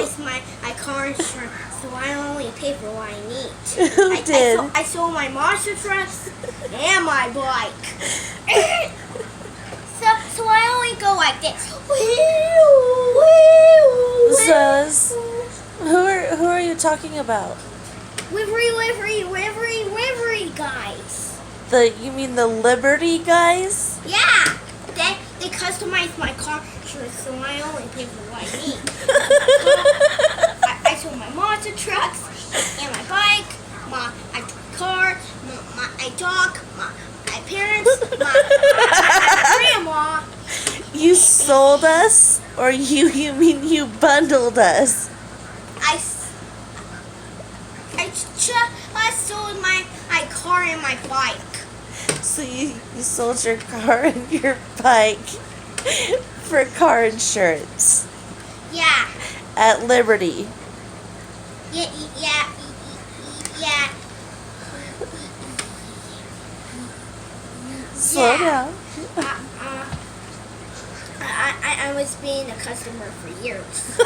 customized my car insurance, so I only pay for what I need. Who did? I sold my monster trucks and my bike. so I only go like this. Sus, who are you talking about? Livery guys. You mean the Liberty guys? Yeah. They customized my car insurance, so I only pay for what I need. I sold my monster trucks and my bike, my car, my dog, my parents, my grandma. You sold us, or you mean you bundled us? I sold my car and my bike. So you sold your car and your bike for car insurance Yeah. at Liberty. Yeah. Slow Yeah. down. I was being a customer for years.